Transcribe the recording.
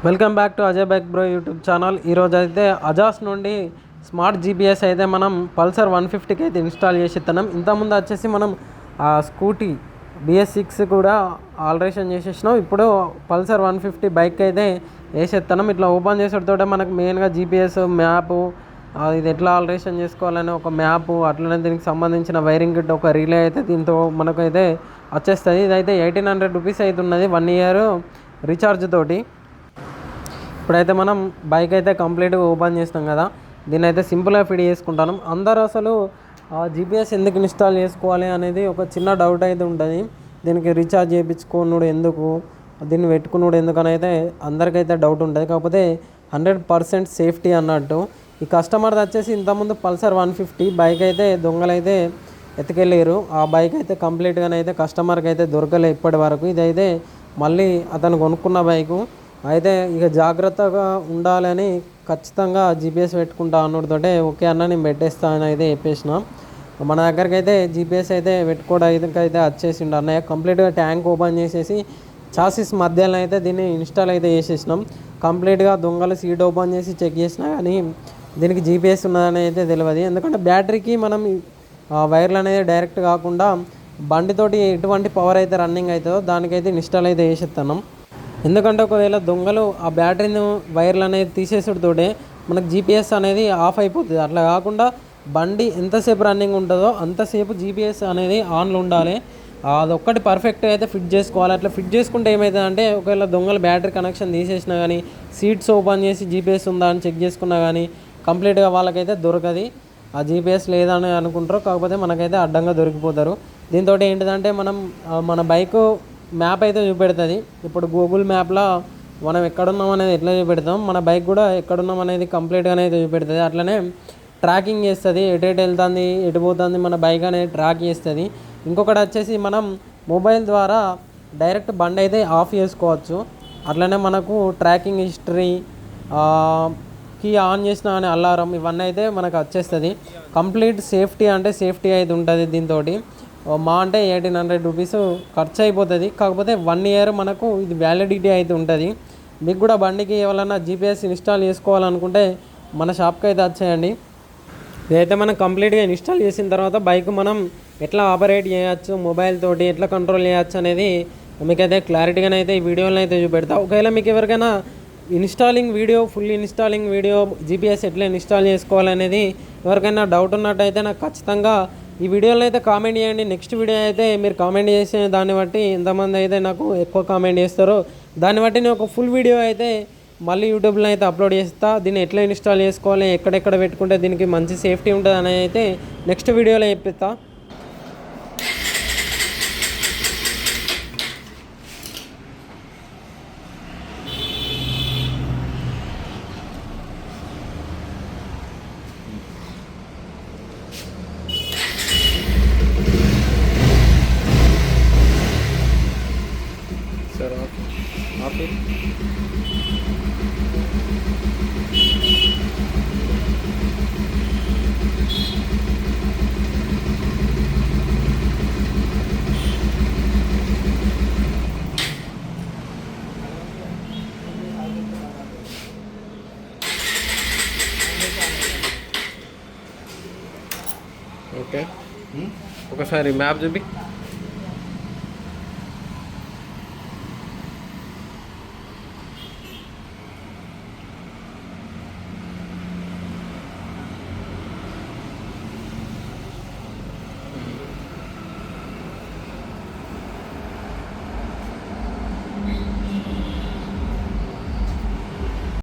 Welcome back to Ajay bike bro YouTube channel. ఈరోజు అయితే అజాస్ నుండి స్మార్ట్ జీపీఎస్ అయితే మనం పల్సర్ 150కి అయితే ఇన్స్టాల్ చేసేస్తున్నాం. ఇంతకుముందు వచ్చేసి మనం ఆ స్కూటీ BS6 కూడా ఆల్టరేషన్ చేసేసినాం. ఇప్పుడు పల్సర్ 150 బైక్ అయితే వేసేస్తున్నాం. ఇట్లా ఓపెన్ చేసేటతో మనకు మెయిన్గా జీపీఎస్ మ్యాపు, ఇది ఎట్లా ఆల్టరేషన్ చేసుకోవాలని ఒక మ్యాపు, అట్లనే దీనికి సంబంధించిన వైరింగ్ కిట్, ఒక రిలే అయితే దీంతో మనకైతే వచ్చేస్తుంది. ఇదైతే 1800 రూపీస్ అవుతున్నది 1 ఇయర్ రీఛార్జ్ తోటి. ఇప్పుడైతే మనం బైక్ అయితే కంప్లీట్గా ఓపెన్ చేస్తాం కదా, దీన్ని అయితే సింపుల్గా ఫిట్ చేసుకుంటాను. అందరూ అసలు జీపీఎస్ ఎందుకు ఇన్స్టాల్ చేసుకోవాలి అనేది ఒక చిన్న డౌట్ అయితే ఉంటుంది. దీనికి రీఛార్జ్ చేయించుకున్నాడు ఎందుకు, దీన్ని పెట్టుకున్నాడు ఎందుకు అని అయితే అందరికైతే డౌట్ ఉంటుంది. కాకపోతే 100% సేఫ్టీ అన్నట్టు. ఈ కస్టమర్ది వచ్చేసి ఇంతకుముందు పల్సర్ 150 బైక్ అయితే దొంగలైతే ఎత్తుకెళ్ళారు. ఆ బైక్ అయితే కంప్లీట్గానైతే కస్టమర్కి అయితే దొరకలే ఇప్పటి వరకు. ఇదైతే మళ్ళీ అతను కొనుక్కున్న బైకు. అయితే ఇక జాగ్రత్తగా ఉండాలని ఖచ్చితంగా జీపీఎస్ పెట్టుకుంటా అన్నతోటే ఓకే అన్న నేను పెట్టేస్తాను అయితే చెప్పేసిన. మన దగ్గరికి అయితే జీపీఎస్ అయితే పెట్టుకోవడానికి అయితే వచ్చేసిండు అన్నయ్య. కంప్లీట్గా ట్యాంక్ ఓపెన్ చేసేసి చాసిస్ మధ్యలో అయితే దీన్ని ఇన్స్టాల్ అయితే చేసేసినాం. కంప్లీట్గా దొంగలు సీట్ ఓపెన్ చేసి చెక్ చేసినా కానీ దీనికి జీపీఎస్ ఉన్నదని అయితే తెలియదు. ఎందుకంటే బ్యాటరీకి మనం వైర్లు అనేది డైరెక్ట్ కాకుండా బండితోటి ఎటువంటి పవర్ అయితే రన్నింగ్ అవుతుందో దానికైతే ఇన్స్టాల్ అయితే చేసేస్తున్నాం. ఎందుకంటే ఒకవేళ దొంగలు ఆ బ్యాటరీని వైర్లు అనేది తీసేసుడుతోటే మనకు జీపీఎస్ అనేది ఆఫ్ అయిపోతుంది. అట్లా కాకుండా బండి ఎంతసేపు రన్నింగ్ ఉంటుందో అంతసేపు జీపీఎస్ అనేది ఆన్లో ఉండాలి. అదొక్కటి పర్ఫెక్ట్గా అయితే ఫిట్ చేసుకోవాలి. అట్లా ఫిట్ చేసుకుంటే ఏమవుతుందంటే ఒకవేళ దొంగలు బ్యాటరీ కనెక్షన్ తీసేసినా కానీ సీట్స్ ఓపెన్ చేసి జీపీఎస్ ఉందా అని చెక్ చేసుకున్నా కానీ కంప్లీట్గా వాళ్ళకైతే దొరకది. ఆ జీపీఎస్ లేదని అనుకుంటారు, కాకపోతే మనకైతే అడ్డంగా దొరికిపోతారు. దీంతో ఏంటిదంటే మన బైకు మ్యాప్ అయితే చూపెడుతుంది. ఇప్పుడు గూగుల్ మ్యాప్లో మనం ఎక్కడున్నాం అనేది ఎట్లా చూపెడతాం, మన బైక్ కూడా ఎక్కడున్నాం అనేది కంప్లీట్గానే అయితే చూపెడుతుంది. అట్లనే ట్రాకింగ్ చేస్తుంది, ఎటు వెళ్తుంది ఎటు పోతుంది మన బైక్ అనేది ట్రాక్ చేస్తుంది. ఇంకొకటి వచ్చేసి మనం మొబైల్ ద్వారా డైరెక్ట్ బండి అయితే ఆఫ్ చేసుకోవచ్చు. అట్లనే మనకు ట్రాకింగ్ హిస్టరీ, కీ ఆన్ చేసిన అనే అలారం ఇవన్నీ అయితే మనకు వచ్చేస్తుంది. కంప్లీట్ సేఫ్టీ అంటే సేఫ్టీ అయితే ఉంటుంది. దీంతో మా అంటే 1800 రూపీస్ ఖర్చు అయిపోతుంది. కాకపోతే 1 ఇయర్ మనకు ఇది వ్యాలిడిటీ అయితే ఉంటుంది. మీకు కూడా బండికి ఎవరైనా జీపీఎస్ ఇన్స్టాల్ చేసుకోవాలనుకుంటే మన షాప్కి అయితే వచ్చేయండి. ఇదైతే మనం కంప్లీట్గా ఇన్స్టాల్ చేసిన తర్వాత బైక్ మనం ఎట్లా ఆపరేట్ చేయవచ్చు, మొబైల్ తోటి ఎట్లా కంట్రోల్ చేయవచ్చు అనేది మీకైతే క్లారిటీగానే అయితే ఈ వీడియోలో అయితే చూపెడతా. ఒకవేళ మీకు ఎవరికైనా ఫుల్ ఇన్స్టాలింగ్ వీడియో జీపీఎస్ ఎట్లా ఇన్స్టాల్ చేసుకోవాలనేది ఎవరికైనా డౌట్ ఉన్నట్టయితే నాకు ఖచ్చితంగా ఈ వీడియోలో అయితే కామెంట్ చేయండి. నెక్స్ట్ వీడియో అయితే మీరు కామెంట్ చేసే దాన్ని బట్టి ఎంతమంది అయితే నాకు ఎక్కువ కామెంట్ చేస్తారో దాన్ని బట్టి నేను ఒక ఫుల్ వీడియో అయితే మళ్ళీ యూట్యూబ్లో అయితే అప్లోడ్ చేస్తా. దీన్ని ఎట్లా ఇన్స్టాల్ చేసుకోవాలి, ఎక్కడెక్కడ పెట్టుకుంటే దీనికి మంచి సేఫ్టీ ఉంటుంది అనేది అయితే నెక్స్ట్ వీడియోలో చెప్పిస్తా. సరే ఓకే. ఓకే ఒకసారి మ్యాప్ చూపి.